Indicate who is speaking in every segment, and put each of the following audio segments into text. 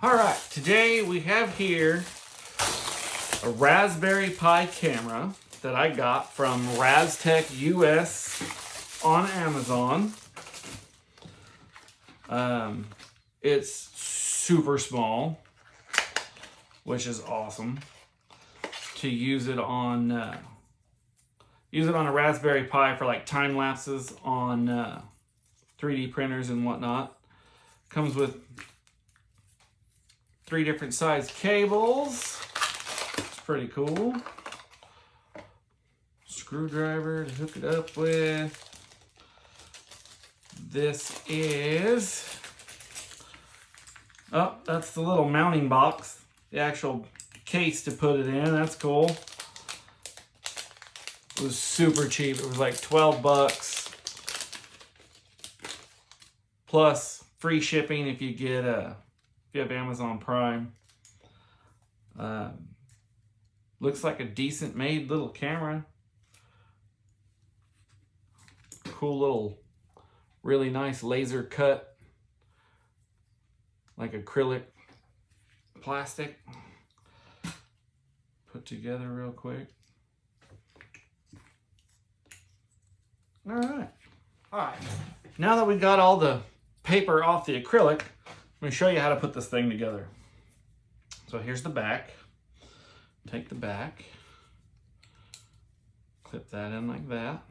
Speaker 1: All right, today we have here a Raspberry Pi camera that I got from RasTech US on Amazon. It's super small, which is awesome. To use it on a Raspberry Pi for like time lapses on 3D printers and whatnot. Comes with 3 different size cables. It's pretty cool. Screwdriver to hook it up with. This is, oh, that's the little mounting box. The actual case to put it in. That's cool. It was super cheap. It was like 12 bucks. Plus free shipping if you get if you have Amazon Prime. Looks like a decent made little camera. Cool little, really nice laser cut, like acrylic plastic. Put together real quick. All right. Now that we got all the paper off the acrylic, I'm going to show you how to put this thing together. So here's the back. Take the back, clip that in like that,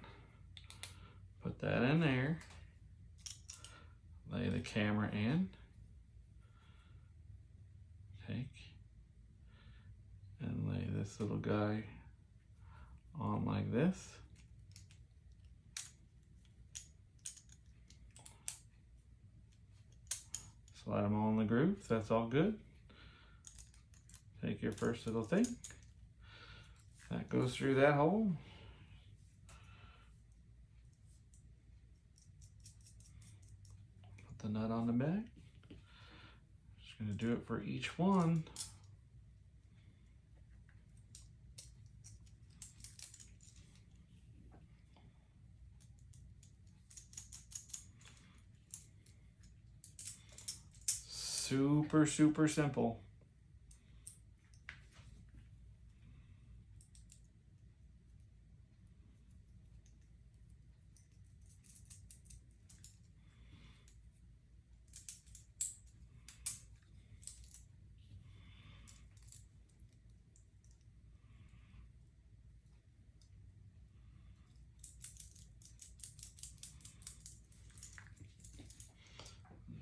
Speaker 1: put that in there, lay the camera in, take and lay this little guy on like this. Slide them all in the groove. That's all good. Take your first little thing. That goes through that hole. Put the nut on the back. Just going to do it for each one. Super, super simple.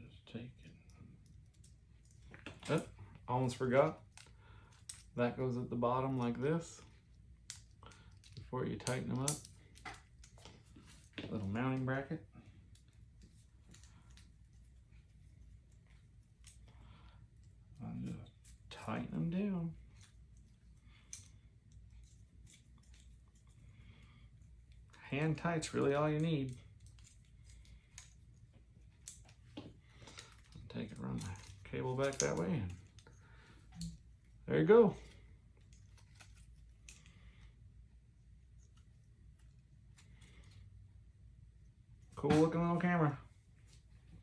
Speaker 1: Just take it. Oh, almost forgot. That goes at the bottom like this before you tighten them up. Little mounting bracket. And just tighten them down. Hand tight's really all you need. Take it, run the cable back that way, and there you go. Cool looking little camera.